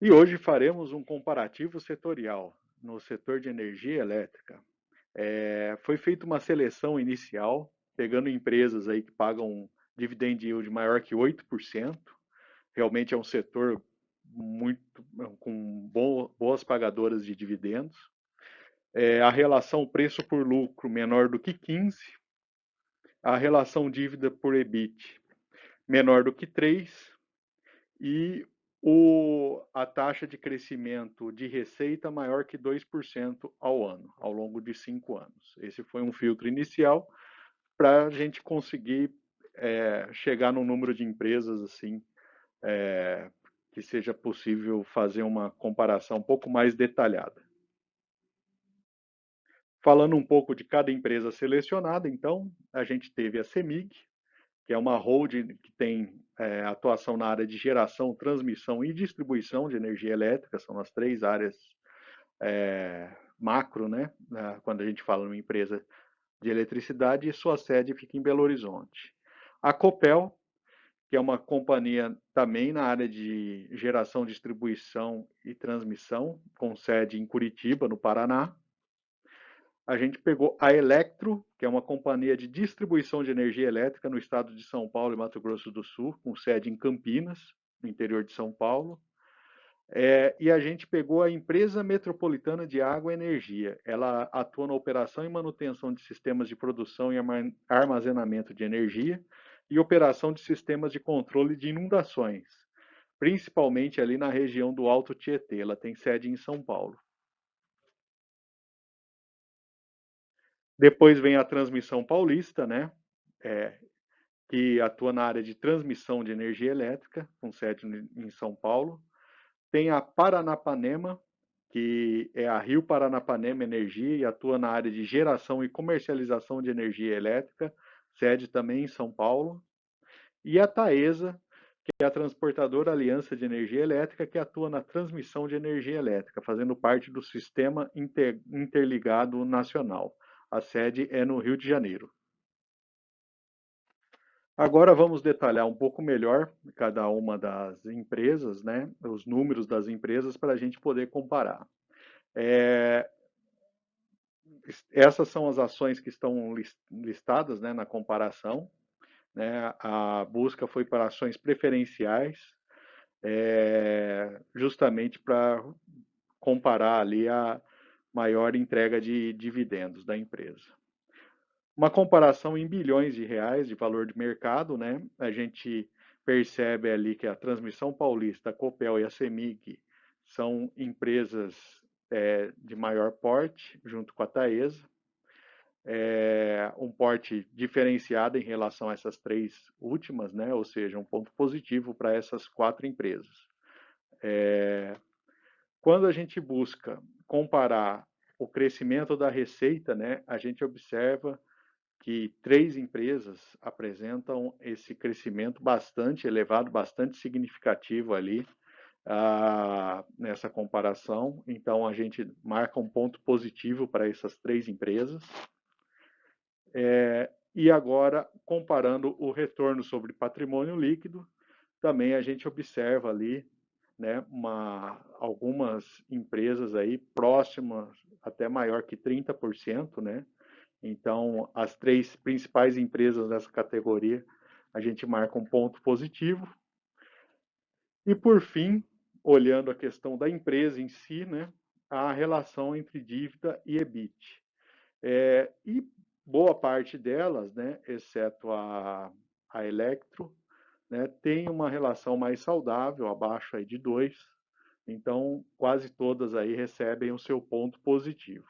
E hoje faremos um comparativo setorial no setor de energia elétrica. Foi feita uma seleção inicial, pegando empresas aí que pagam dividend yield maior que 8%. Realmente é um setor muito com boas pagadoras de dividendos. A relação preço por lucro menor do que 15, a relação dívida por EBIT menor do que 3 e a taxa de crescimento de receita maior que 2% ao ano, ao longo de 5 anos. Esse foi um filtro inicial para a gente conseguir chegar num número de empresas assim que seja possível fazer uma comparação um pouco mais detalhada. Falando um pouco de cada empresa selecionada, então, a gente teve a CEMIG, que é uma holding que tem atuação na área de geração, transmissão e distribuição de energia elétrica, são as três áreas macro, né? Quando a gente fala numa empresa de eletricidade, e sua sede fica em Belo Horizonte. A Copel, que é uma companhia também na área de geração, distribuição e transmissão, com sede em Curitiba, no Paraná. A gente pegou a Electro, que é uma companhia de distribuição de energia elétrica no estado de São Paulo e Mato Grosso do Sul, com sede em Campinas, no interior de São Paulo. E a gente pegou a Empresa Metropolitana de Água e Energia. Ela atua na operação e manutenção de sistemas de produção e armazenamento de energia e operação de sistemas de controle de inundações, principalmente ali na região do Alto Tietê. Ela tem sede em São Paulo. Depois vem a Transmissão Paulista, né? É, que atua na área de transmissão de energia elétrica, com sede em São Paulo. Tem a Paranapanema, que é a Rio Paranapanema Energia e atua na área de geração e comercialização de energia elétrica, sede também em São Paulo. E a Taesa, que é a transportadora Aliança de Energia Elétrica, que atua na transmissão de energia elétrica, fazendo parte do Sistema Interligado Nacional. A sede é no Rio de Janeiro. Agora vamos detalhar um pouco melhor cada uma das empresas, né? Os números das empresas para a gente poder comparar. É, Essas são as ações que estão listadas, né, na comparação. Né? A busca foi para ações preferenciais, justamente para comparar ali a maior entrega de dividendos da empresa. Uma comparação em bilhões de reais de valor de mercado, né? A gente percebe ali que a Transmissão Paulista, a Copel e a CEMIG são empresas de maior porte, junto com a Taesa. Um porte diferenciado em relação a essas três últimas, né? Ou seja, um ponto positivo para essas quatro empresas. Quando a gente busca comparar o crescimento da receita, né, a gente observa que três empresas apresentam esse crescimento bastante elevado, bastante significativo ali nessa comparação. Então, a gente marca um ponto positivo para essas três empresas. E agora, comparando o retorno sobre patrimônio líquido, também a gente observa ali, né, algumas empresas aí próximas, até maior que 30%, né? Então, as três principais empresas dessa categoria, a gente marca um ponto positivo. E, por fim, olhando a questão da empresa em si, né, a relação entre dívida e EBIT. E boa parte delas, né, exceto a Electro, né, tem uma relação mais saudável, abaixo aí de 2. Então, quase todas aí recebem o seu ponto positivo.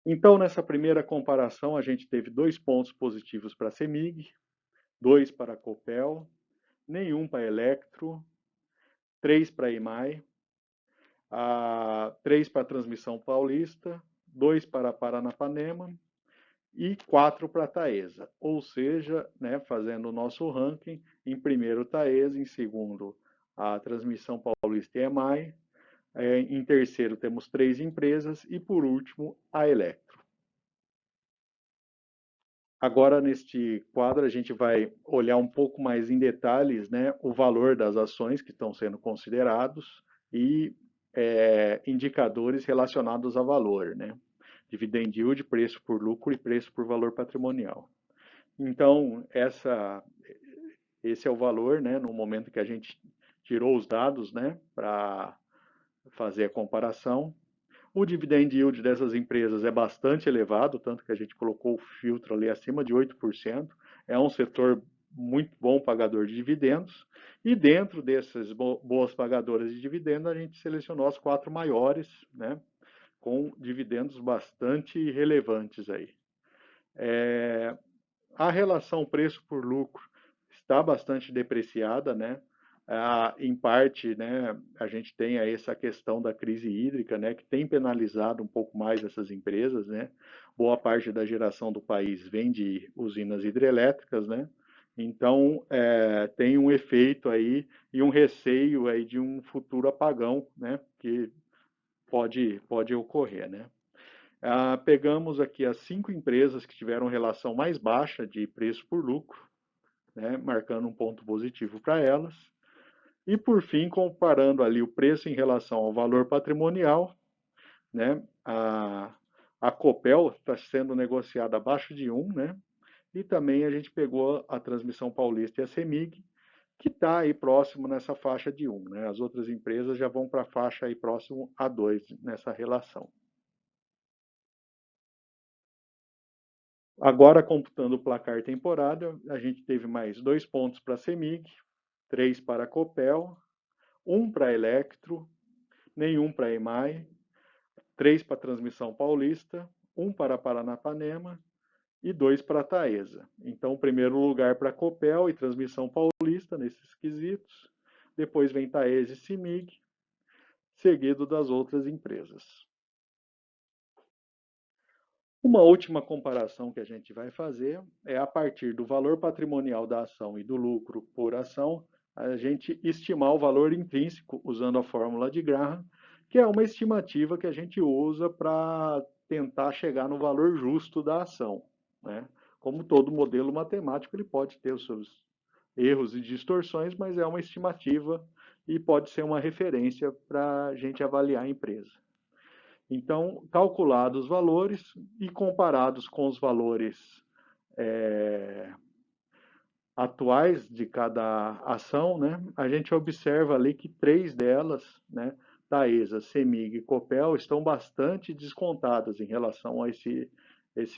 Então, nessa primeira comparação, a gente teve 2 pontos positivos para a CEMIG, 2 para a Copel, nenhum para a Electro, 3 para a EMAI, 3 para a Transmissão Paulista, 2 para a Paranapanema e 4 para a Taesa. Ou seja, né, fazendo o nosso ranking, em primeiro Taesa, em segundo a Transmissão Paulista e a EMAI, em terceiro temos 3 empresas e por último a Electro. Agora, neste quadro, a gente vai olhar um pouco mais em detalhes, né, o valor das ações que estão sendo considerados e indicadores relacionados a valor, né? Dividend yield, preço por lucro e preço por valor patrimonial. Então, esse é o valor, né, no momento que a gente tirou os dados, né, para fazer a comparação. O dividend yield dessas empresas é bastante elevado, tanto que a gente colocou o filtro ali acima de 8%. É um setor muito bom pagador de dividendos. E dentro dessas boas pagadoras de dividendos, a gente selecionou as 4 maiores, né, com dividendos bastante relevantes aí. A relação preço por lucro está bastante depreciada, né? Em parte, né, a gente tem aí essa questão da crise hídrica, né, que tem penalizado um pouco mais essas empresas, né? Boa parte da geração do país vem de usinas hidrelétricas, né? Então, tem um efeito aí e um receio aí de um futuro apagão, né, que pode ocorrer, né? Pegamos aqui as 5 empresas que tiveram relação mais baixa de preço por lucro, né, marcando um ponto positivo para elas. E, por fim, comparando ali o preço em relação ao valor patrimonial, né, a Copel está sendo negociada abaixo de 1, né, e também a gente pegou a Transmissão Paulista e a CEMIG, que está aí próximo nessa faixa de 1. Né, as outras empresas já vão para a faixa aí próximo a 2 nessa relação. Agora, computando o placar temporário, a gente teve mais 2 pontos para a CEMIG, 3 para a Copel, 1 para a Electro, nenhum para a EMAI, 3 para a Transmissão Paulista, 1 para a Paranapanema e 2 para a Taesa. Então, primeiro lugar para a Copel e Transmissão Paulista nesses quesitos, depois vem Taesa e CEMIG, seguido das outras empresas. Uma última comparação que a gente vai fazer é a partir do valor patrimonial da ação e do lucro por ação, a gente estimar o valor intrínseco usando a fórmula de Graham, que é uma estimativa que a gente usa para tentar chegar no valor justo da ação, né? Como todo modelo matemático, ele pode ter os seus erros e distorções, mas é uma estimativa e pode ser uma referência para a gente avaliar a empresa. Então, calculados os valores e comparados com os valores atuais de cada ação, né, a gente observa ali que 3 delas, né, Taesa, CEMIG e Copel, estão bastante descontadas em relação a esse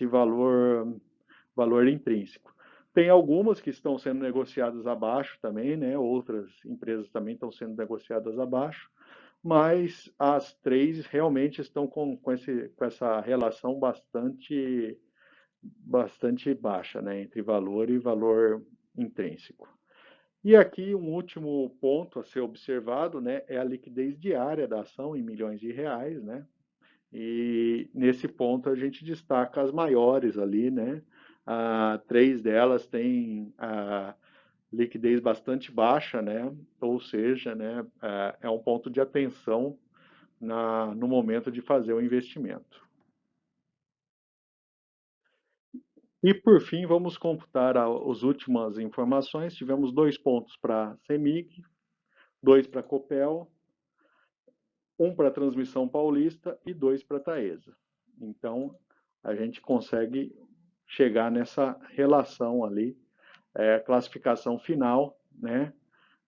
valor intrínseco. Tem algumas que estão sendo negociadas abaixo também, né, outras empresas também estão sendo negociadas abaixo, mas as 3 realmente estão com essa relação bastante baixa, né, entre valor e valor intrínseco. E aqui um último ponto a ser observado, né, é a liquidez diária da ação em milhões de reais, né? E nesse ponto a gente destaca as maiores ali, né? 3 delas têm a liquidez bastante baixa, né? Ou seja, né, é um ponto de atenção no momento de fazer o investimento. E por fim, vamos computar as últimas informações. Tivemos 2 pontos para a CEMIG, 2 para a Copel, 1 para a Transmissão Paulista e 2 para a Taesa. Então, a gente consegue chegar nessa relação ali, classificação final, né,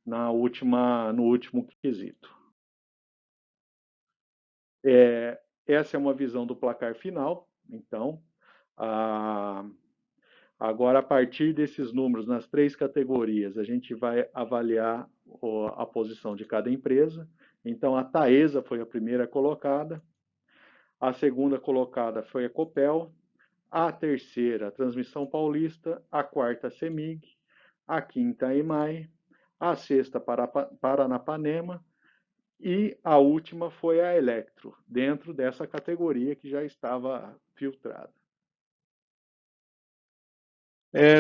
no último quesito. Essa é uma visão do placar final. Então, agora, a partir desses números, nas 3 categorias, a gente vai avaliar a posição de cada empresa. Então, a Taesa foi a primeira colocada, a segunda colocada foi a Copel, a terceira, a Transmissão Paulista, a quarta, a CEMIG, a quinta, a EMAI, a sexta, Paranapanema, e a última foi a Electro, dentro dessa categoria que já estava filtrada.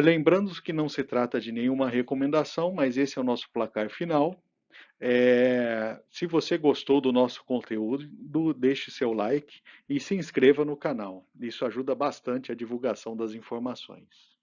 Lembrando que não se trata de nenhuma recomendação, mas esse é o nosso placar final. Se você gostou do nosso conteúdo, deixe seu like e se inscreva no canal. Isso ajuda bastante a divulgação das informações.